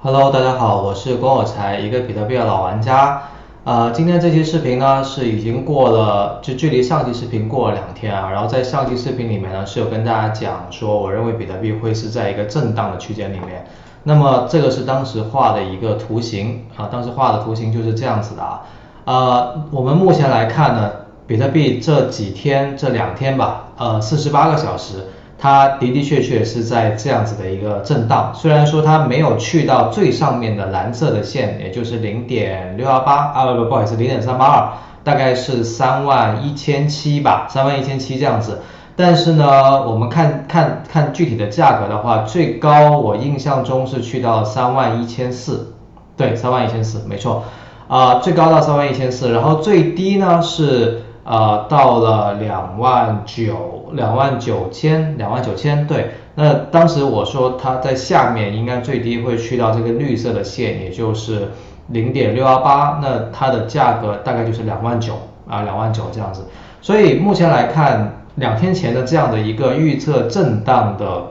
Hello，大家好，我是郭有才，一个比特币的老玩家。今天这期视频呢是已经过了，就距离上期视频过了2天啊。然后在上期视频里面呢是有跟大家讲说，我认为比特币会是在一个震荡的区间里面。那么这个是当时画的一个图形啊，当时画的图形就是这样子的啊。我们目前来看呢，比特币这几天这2天吧，48个小时。它的的确确是在这样子的一个震荡，虽然说它没有去到最上面的蓝色的线，也就是0.618不好意思0.382，大概是31700吧，31700这样子。但是呢，我们看具体的价格的话，最高我印象中是去到31400，对，31400没错，最高到31400，然后最低呢是到了29000，对。那当时我说它在下面应该最低会去到这个绿色的线，也就是0.618，那它的价格大概就是29000啊，29000这样子。所以目前来看，2天前的这样的一个预测震荡的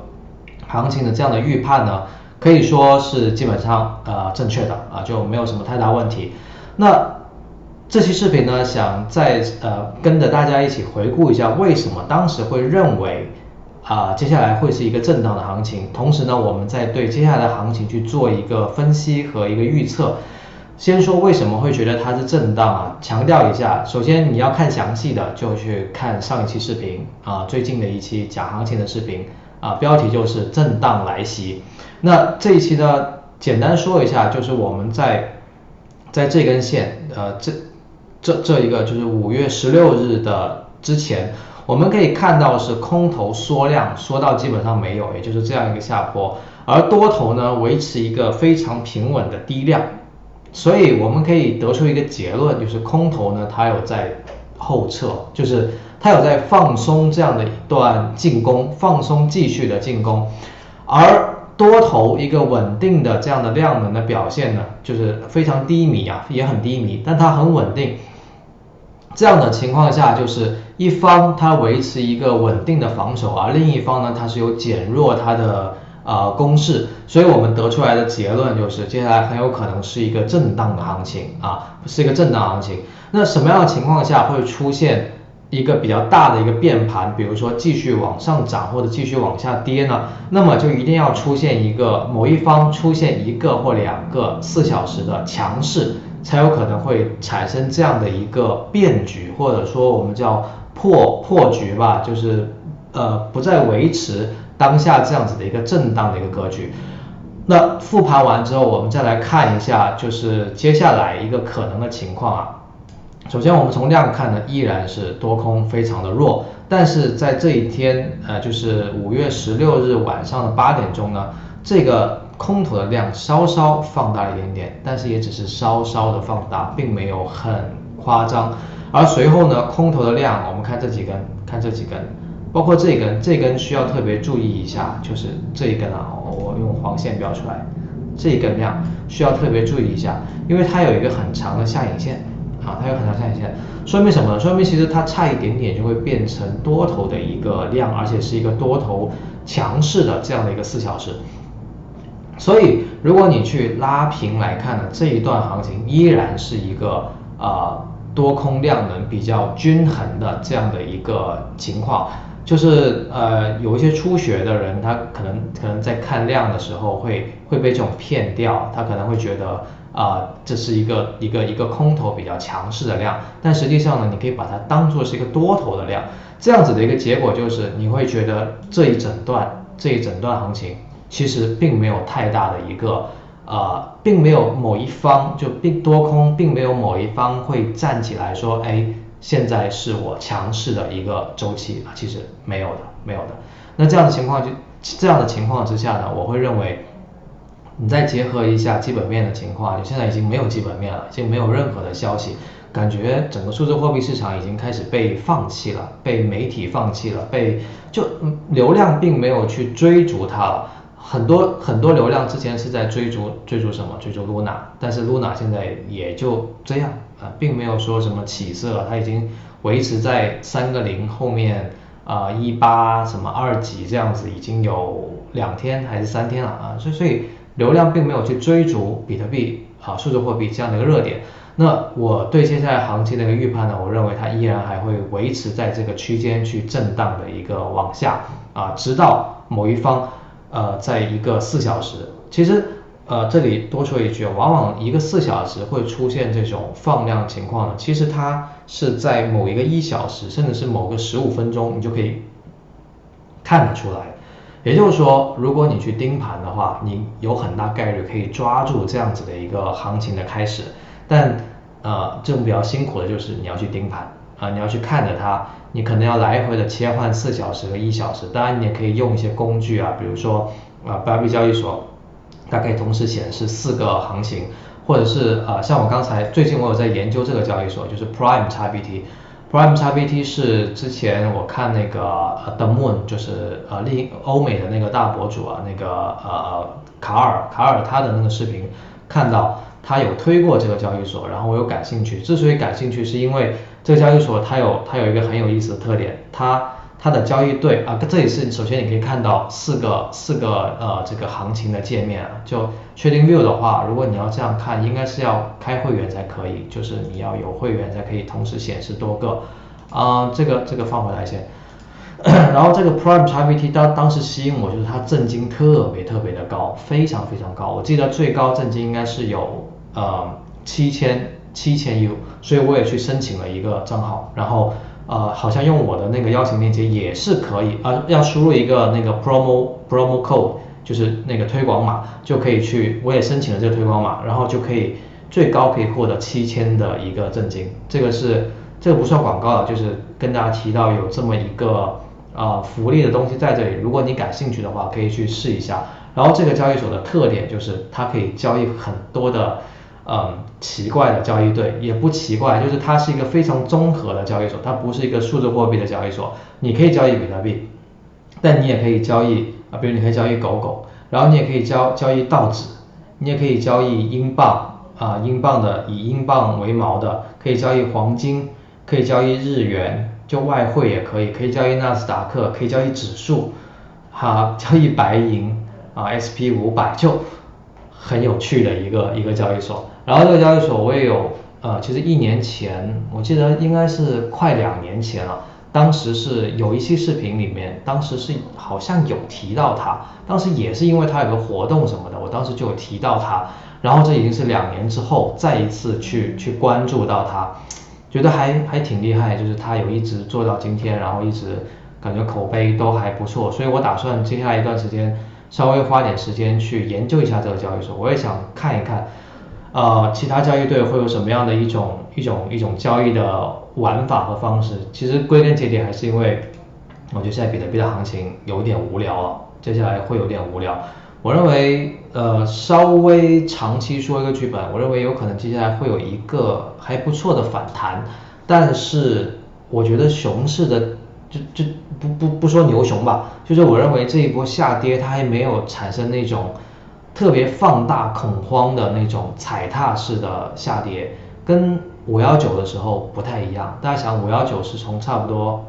行情的这样的预判呢，可以说是基本上正确的啊，就没有什么太大问题。那这期视频呢，想再跟着大家一起回顾一下，为什么当时会认为接下来会是一个震荡的行情，同时呢，我们再对接下来的行情去做一个分析和一个预测。先说为什么会觉得它是震荡啊，强调一下，首先你要看详细的就去看上一期视频最近的一期讲行情的视频标题就是震荡来袭。那这一期呢，简单说一下，就是我们在这根线这一个就是5月16日的之前，我们可以看到是空头缩量缩到基本上没有，也就是这样一个下坡，而多头呢维持一个非常平稳的低量，所以我们可以得出一个结论，就是空头呢它有在后撤，就是它有在放松这样的一段进攻，放松继续的进攻，而多头一个稳定的这样的量能的表现呢，就是非常低迷啊，也很低迷，但它很稳定。这样的情况下，就是一方它维持一个稳定的防守，而另一方呢，它是有减弱它的攻势，所以我们得出来的结论就是，接下来很有可能是一个震荡的行情是一个震荡行情。那什么样的情况下会出现一个比较大的一个变盘，比如说继续往上涨或者继续往下跌呢？那么就一定要出现一个某一方出现1个或2个4小时的强势，才有可能会产生这样的一个变局，或者说我们叫破局吧，就是不再维持当下这样子的一个震荡的一个格局。那复盘完之后，我们再来看一下，就是接下来一个可能的情况首先我们从量看呢，依然是多空非常的弱，但是在这一天就是5月16日晚上的8点钟呢，这个空头的量稍稍放大一点点，但是也只是稍稍的放大，并没有很夸张。而随后呢，空头的量，我们看这几根，包括这根需要特别注意一下，就是这一根我用黄线标出来，这一根量需要特别注意一下，因为它有一个很长的下影线它有很长下影线，说明什么呢？说明其实它差一点点就会变成多头的一个量，而且是一个多头强势的这样的一个4小时。所以如果你去拉平来看呢，这一段行情依然是一个多空量能比较均衡的这样的一个情况。就是有一些初学的人，他可能在看量的时候会被这种骗掉，他可能会觉得这是一个空头比较强势的量，但实际上呢，你可以把它当做是一个多头的量，这样子的一个结果就是你会觉得这一整段行情其实并没有太大的一个并没有某一方多空并没有某一方会站起来说，现在是我强势的一个周期其实没有的。那这样的情况之下呢，我会认为你再结合一下基本面的情况，就现在已经没有基本面了，已经没有任何的消息，感觉整个数字货币市场已经开始被放弃了，被媒体放弃了，流量并没有去追逐它了。很多流量之前是在追逐什么？追逐 Luna， 但是 Luna 现在也就这样并没有说什么起色，它已经维持在3个0后面18什么2几这样子，已经有2天还是3天了所以流量并没有去追逐比特币数字货币这样的一个热点。那我对接下来行情的一个预判呢，我认为它依然还会维持在这个区间去震荡的一个往下直到某一方在一个4小时，其实这里多说一句，往往一个4小时会出现这种放量情况呢，其实它是在某一个1小时，甚至是某个15分钟，你就可以看得出来。也就是说，如果你去盯盘的话，你有很大概率可以抓住这样子的一个行情的开始。但这种比较辛苦的就是你要去盯盘你要去看着它，你可能要来回的切换4小时和1小时。当然你也可以用一些工具比如说比特币交易所，它可以同时显示4个行情，或者是像我刚才最近我有在研究这个交易所，就是 Prime XBT。Prime XBT 是之前我看那个The Moon， 就是欧美的那个大博主那个卡尔他的那个视频看到他有推过这个交易所，然后我有感兴趣。之所以感兴趣，是因为这个交易所它有一个很有意思的特点，它的交易对这里是首先你可以看到四个这个行情的界面就 TradingView 的话，如果你要这样看，应该是要开会员才可以，就是你要有会员才可以同时显示多个这个放回来先。然后这个 Prime XBT 当时吸引我，就是它震惊特别的高，非常高。我记得最高震惊应该是有7000 U， 所以我也去申请了一个账号，然后好像用我的那个邀请链接也是可以要输入一个那个 promo code， 就是那个推广码就可以去，我也申请了这个推广码，然后就可以最高可以获得7000的一个震惊。这个不算广告了，就是跟大家提到有这么一个福利的东西在这里，如果你感兴趣的话可以去试一下。然后这个交易所的特点就是它可以交易很多的奇怪的交易对，也不奇怪，就是它是一个非常综合的交易所，它不是一个数字货币的交易所。你可以交易比特币，但你也可以交易比如你可以交易狗，然后你也可以交易道指，你也可以交易英镑英镑的以英镑为锚的，可以交易黄金，可以交易日元，就外汇也可以交易纳斯达克，可以交易指数交易白银SP500，就很有趣的一个交易所。然后这个交易所我也有其实1年前，我记得应该是快2年前了，当时是有一期视频里面，当时是好像有提到它，当时也是因为它有个活动什么的，我当时就有提到它，然后这已经是2年之后再一次去关注到它，觉得还挺厉害，就是它有一直做到今天，然后一直感觉口碑都还不错，所以我打算接下来一段时间稍微花点时间去研究一下这个交易所，我也想看一看其他交易对会有什么样的一种交易的玩法和方式。其实归根结底还是因为我觉得现在比特币的行情有点无聊了，接下来会有点无聊。我认为稍微长期说一个剧本，我认为有可能接下来会有一个还不错的反弹，但是我觉得熊市的就不说牛熊吧，就是我认为这一波下跌它还没有产生那种特别放大恐慌的那种踩踏式的下跌，跟519的时候不太一样。大家想519是从差不多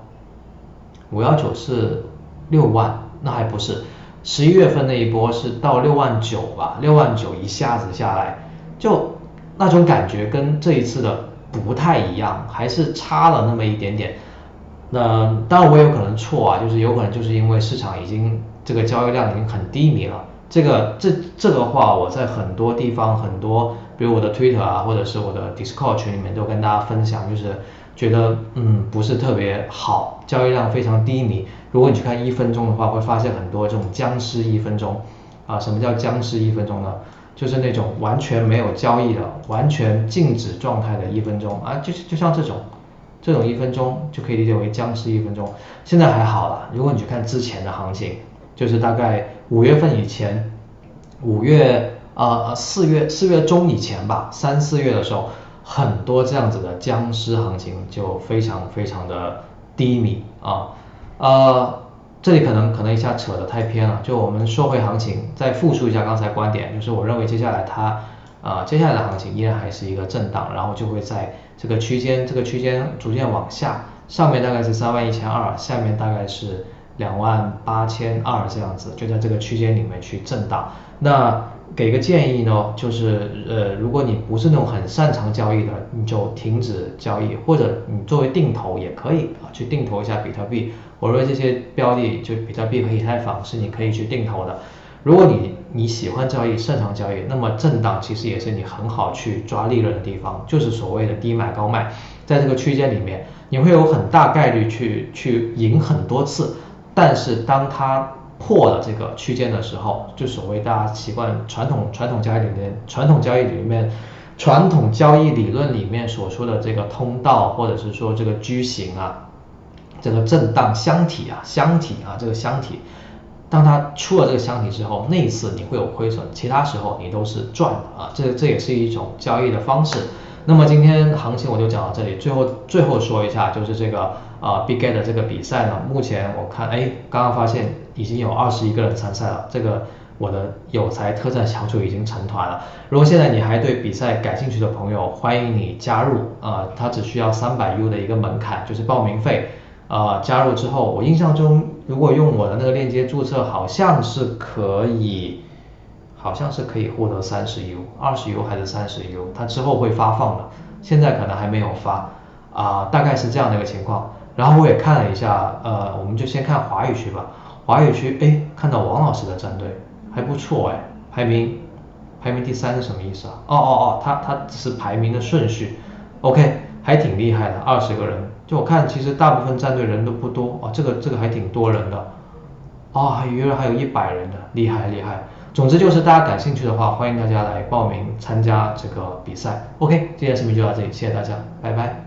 519是6万，那还不是11月份那一波是到6万9吧，6万9一下子下来，就那种感觉跟这一次的不太一样，还是差了那么一点点。那当然我有可能错就是有可能就是因为市场已经这个交易量已经很低迷了。这个话我在很多地方比如我的 Twitter 或者是我的 Discord 群里面都跟大家分享，就是觉得不是特别好，交易量非常低迷。如果你去看1分钟的话，会发现很多这种僵尸1分钟什么叫僵尸1分钟呢？就是那种完全没有交易的，完全静止状态的1分钟就像这种1分钟就可以理解为僵尸1分钟。现在还好了，如果你去看之前的行情，就是大概5月份以前，4月中以前吧，3、4月的时候，很多这样子的僵尸行情就非常的低迷这里可能一下扯得太偏了，就我们说回行情，再复述一下刚才观点，就是我认为接下来接下来的行情依然还是一个震荡，然后就会在这个区间逐渐往下，上面大概是31200，下面大概是28,200这样子，就在这个区间里面去震荡。那给个建议呢，就是如果你不是那种很擅长交易的，你就停止交易，或者你作为定投也可以去定投一下比特币。我认为这些标的就比特币和以太坊是你可以去定投的。如果你喜欢交易，擅长交易，那么震荡其实也是你很好去抓利润的地方，就是所谓的低买高卖，在这个区间里面，你会有很大概率去赢很多次，但是当它破了这个区间的时候，就所谓大家习惯传统交易理论里面所说的这个通道，或者是说这个矩形啊，这个震荡箱体这个箱体。当它出了这个箱体之后，那一次你会有亏损，其他时候你都是赚的啊，这也是一种交易的方式。那么今天行情我就讲到这里，最后说一下，就是这个Big Get 的这个比赛呢，目前我看刚刚发现已经有21个人参赛了，这个我的有才特战小组已经成团了。如果现在你还对比赛感兴趣的朋友，欢迎你加入它只需要300U 的一个门槛，就是报名费。加入之后，我印象中如果用我的那个链接注册，好像是可以获得30U、20U 还是30U，它之后会发放的，现在可能还没有发大概是这样的一个情况。然后我也看了一下，我们就先看华语区吧。华语区看到王老师的战队还不错排名第3是什么意思啊？它只是排名的顺序 ，OK， 还挺厉害的，20个人。就我看，其实大部分战队人都不多这个还挺多人的原来还有100人的，厉害。总之就是大家感兴趣的话，欢迎大家来报名参加这个比赛。OK， 今天的视频就到这里，谢谢大家，拜拜。